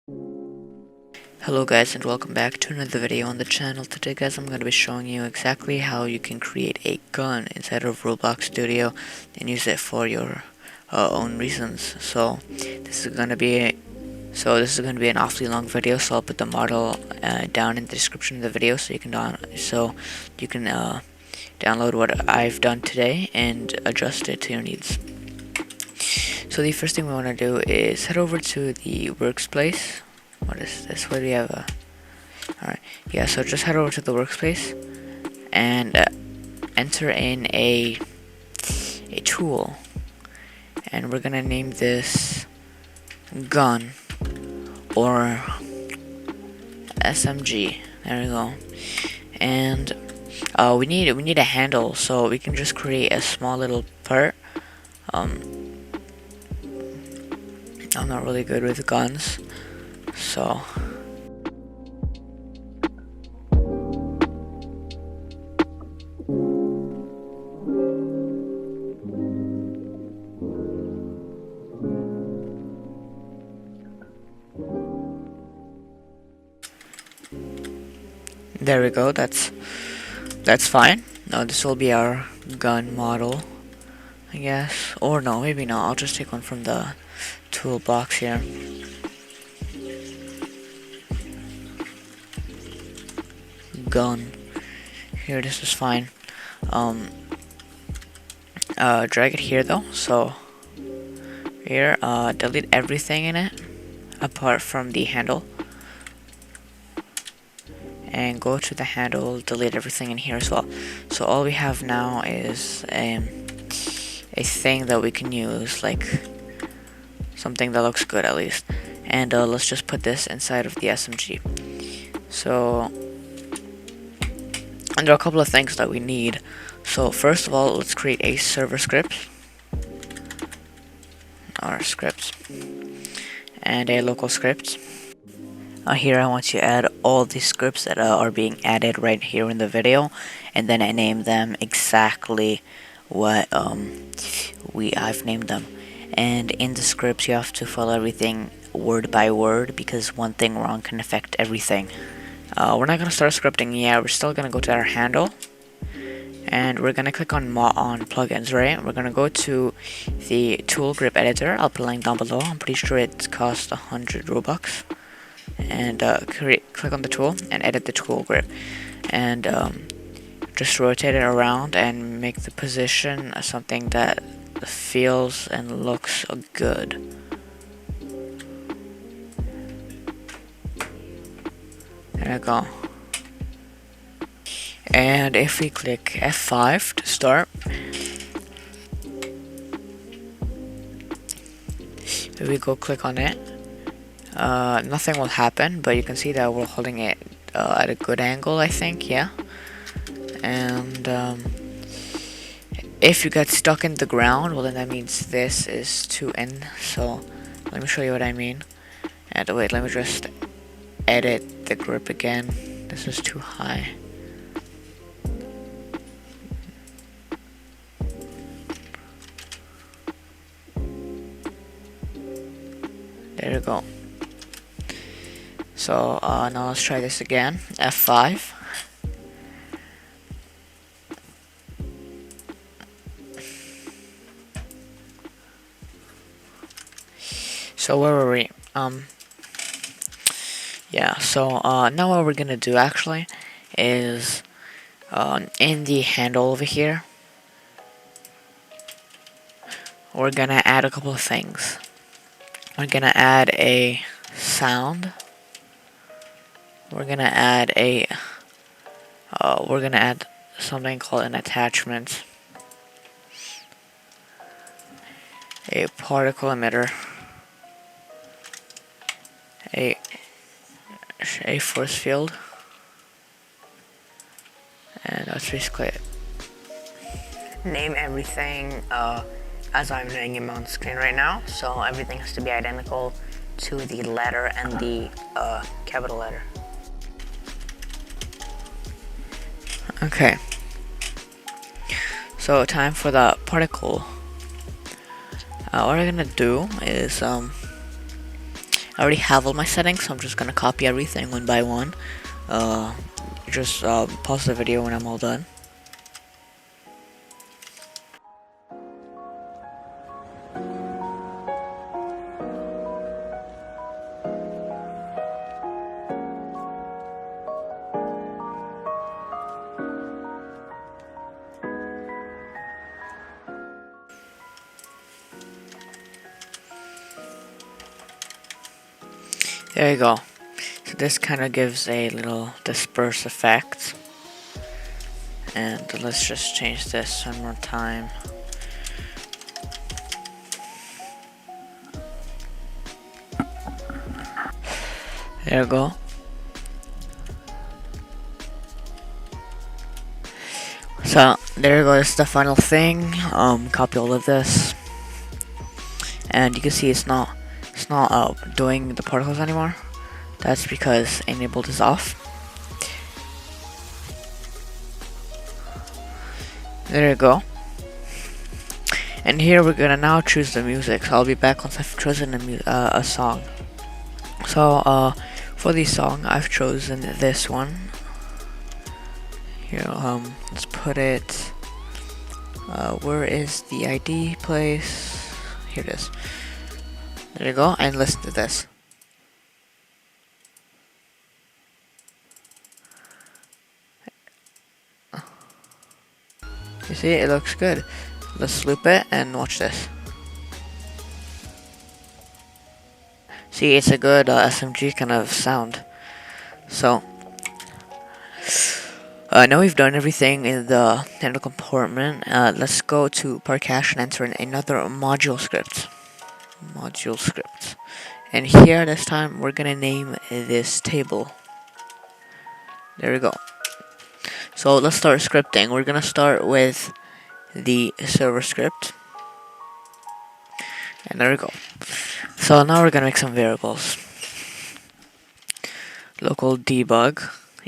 Hello guys, and welcome back to another video on the channel. Today guys, I'm going to be showing you exactly how you can create a gun inside of Roblox Studio and use it for your own reasons. So this is going to be an awfully long video, so I'll put the model down in the description of the video so you can download what I've done today and adjust it to your needs. So the first thing we want to do is head over to the workspace. What is this? What do we have? Alright, yeah, so just head over to the workspace and enter in a tool, and we're gonna name this gun or SMG. There we go. And we need a handle, so we can just create a small little part. I'm not really good with guns, so there we go. That's fine. Now this will be our gun model, I guess. Or no, maybe not. I'll just take one from the toolbox here. Gun. Here, this is fine. Drag it here though. So here, delete everything in it apart from the handle, and go to the handle, delete everything in here as well. So all we have now is a thing that we can use, like something that looks good at least. And let's just put this inside of the SMG. So, and there are a couple of things that we need. So first of all, let's create a server script, or script, and a local script. Here I want to add all the scripts that are being added right here in the video, and then I name them exactly what I've named them. And in the scripts you have to follow everything word by word, because one thing wrong can affect everything. We're not gonna start scripting yet. We're still gonna go to our handle, and we're gonna click on plugins, right? We're gonna go to the tool grip editor. I'll put a link down below. I'm pretty sure it costs 100 Robux. And click on the tool and edit the tool grip, and just rotate it around and make the position something that feels and looks good. There we go. And if we click F5 to start, if we go click on it, nothing will happen, but you can see that we're holding it at a good angle, I think, yeah. And if you get stuck in the ground, well then that means this is too in. So let me show you what I mean. And wait, let me just edit the grip again. This is too high. There you go. So now let's try this again. F5. So where were we? Yeah, so now what we're gonna do actually is in the handle over here, we're gonna add a couple of things. We're gonna add a sound. We're gonna add something called an attachment, a particle emitter, a force field, and that's basically it. Name everything as I'm doing it on screen right now, so everything has to be identical to the letter and the capital letter. Okay, so time for the particle. What I'm gonna do is I already have all my settings, so I'm just gonna copy everything one by one. Just pause the video when I'm all done. There you go. So this kind of gives a little disperse effect. And let's just change this one more time. There you go. So there you go, this is the final thing. Copy all of this. And you can see it's not doing the particles anymore. That's because enabled is off. There you go. And here we're gonna now choose the music. So I'll be back once I've chosen a song. So for the song, I've chosen this one. Here, let's put it. Where is the ID place? Here it is. There you go, and listen to this. You see, it looks good. Let's loop it and watch this. See, it's a good SMG kind of sound. So, now we've done everything in the handle compartment. Let's go to part cache and enter in another module script. And here this time we're gonna name this table. There we go. So let's start scripting. We're gonna start with the server script. And there we go. So now we're gonna make some variables. Local debug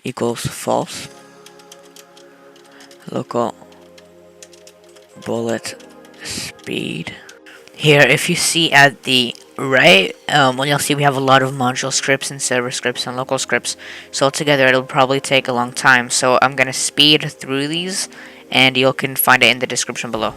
equals false. Local bullet speed. Here, if you see at the right, well, you'll see we have a lot of module scripts and server scripts and local scripts. So together it'll probably take a long time. So I'm gonna speed through these, and you can find it in the description below.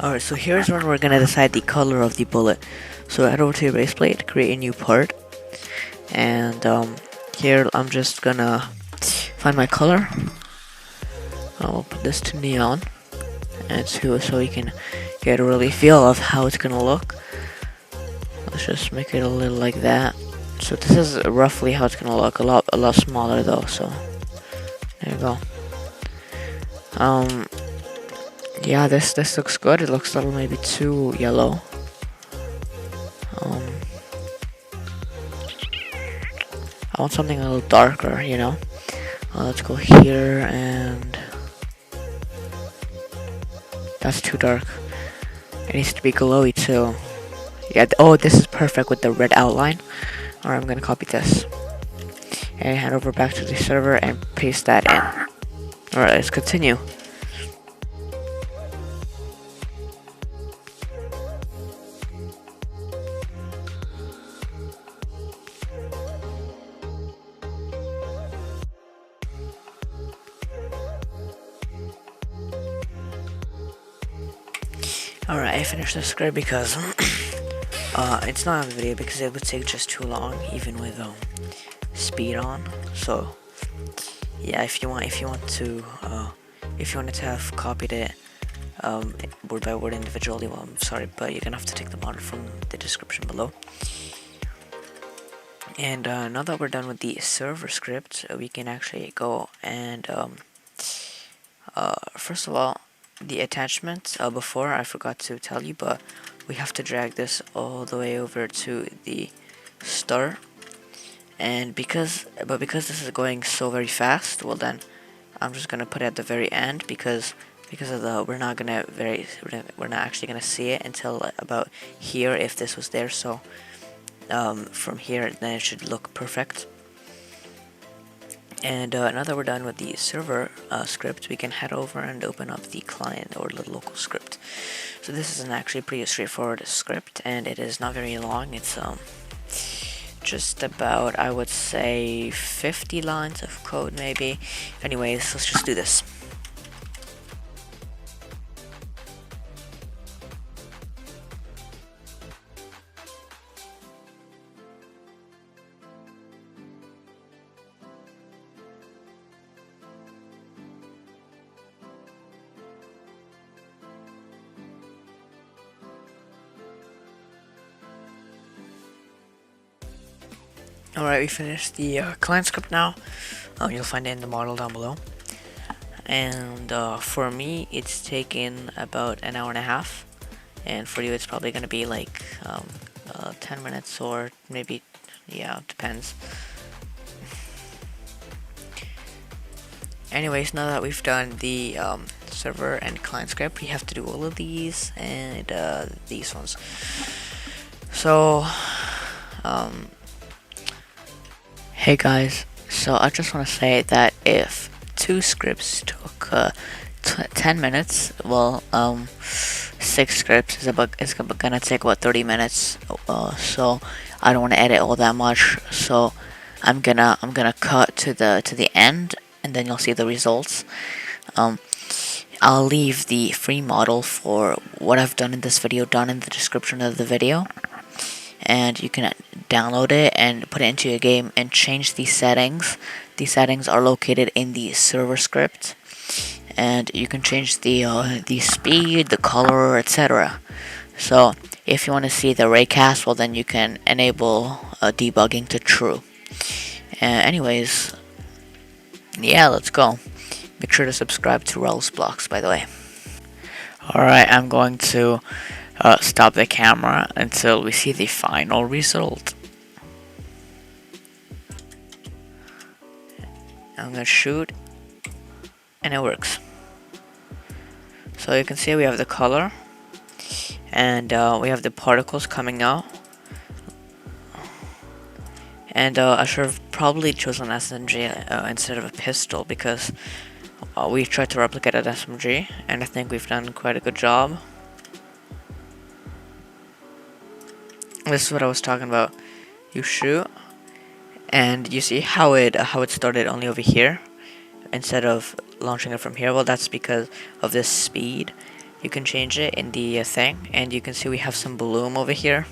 Alright, so here's when we're gonna decide the color of the bullet. So head over to your base plate, create a new part, and here I'm just gonna find my color. I'll put this to neon, and so you can get a really feel of how it's gonna look. Let's just make it a little like that. So this is roughly how it's gonna look. A lot smaller though. So there you go. Yeah, this looks good. It looks a little maybe too yellow. I want something a little darker, you know. Let's go here, and that's too dark. It needs to be glowy too. Yeah. Oh, this is perfect with the red outline. Alright, I'm gonna copy this and head over back to the server and paste that in. Alright, let's continue. Alright, I finished the script because it's not on the video because it would take just too long, even with speed on. So yeah, if you wanted to have copied it word by word individually, well, I'm sorry, but you're gonna have to take the model from the description below. And now that we're done with the server script, we can actually go and first of all, the attachment, before I forgot to tell you, but we have to drag this all the way over to the start. And because this is going so very fast, well then I'm just gonna put it at the very end because of the we're not actually gonna see it until about here if this was there. So from here then it should look perfect. And now that we're done with the server script, we can head over and open up the client or the local script. So this is an actually pretty straightforward script, and it is not very long. It's just about, I would say, 50 lines of code maybe. Anyways, let's just do this. Alright, we finished the client script now. You'll find it in the model down below. And for me, it's taken about an hour and a half. And for you, it's probably going to be like 10 minutes or maybe, yeah, it depends. Anyways, now that we've done the server and client script, we have to do all of these and these ones. So, hey guys, so I just want to say that if two scripts took 10 minutes, well, 6 scripts is gonna take about 30 minutes. So I don't want to edit all that much. So I'm gonna cut to the end, and then you'll see the results. I'll leave the free model for what I've done in this video down in the description of the video, and you can download it and put it into your game and change these settings. These settings are located in the server script, and you can change the speed, the color, etc. So if you want to see the raycast, well then you can enable debugging to true. Anyways, yeah, let's go. Make sure to subscribe to Roblox, by the way. Alright, I'm going to stop the camera until we see the final result. I'm gonna shoot, and it works. So you can see we have the color, and we have the particles coming out. And I should have probably chosen SMG instead of a pistol because we tried to replicate an SMG, and I think we've done quite a good job. This is what I was talking about. You shoot, and you see how it started only over here instead of launching it from here. Well, that's because of this speed. You can change it in the thing, and you can see we have some bloom over here.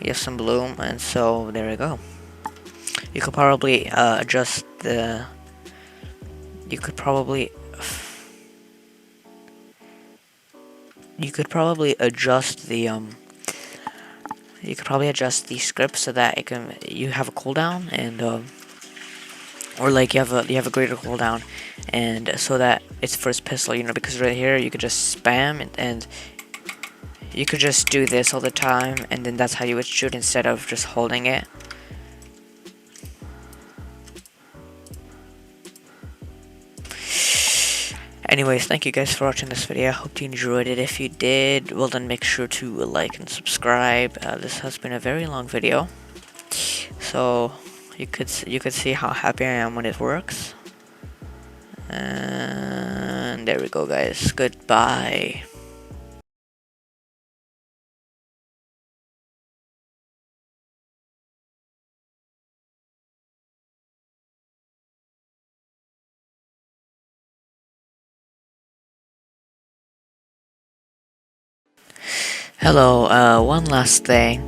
We have some bloom, and so there we go. You could probably adjust the. You could probably adjust the You could probably adjust the script so that you have a cooldown, and or like you have a greater cooldown, and so that it's first pistol, because right here you could just spam and you could just do this all the time, and then that's how you would shoot instead of just holding it. Anyways, thank you guys for watching this video. I hope you enjoyed it. If you did, well then make sure to like and subscribe. This has been a very long video, so you could see how happy I am when it works. And there we go, guys. Goodbye. Hello, one last thing.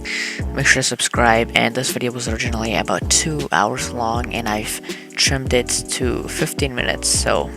Make sure to subscribe. And this video was originally about 2 hours long, and I've trimmed it to 15 minutes. So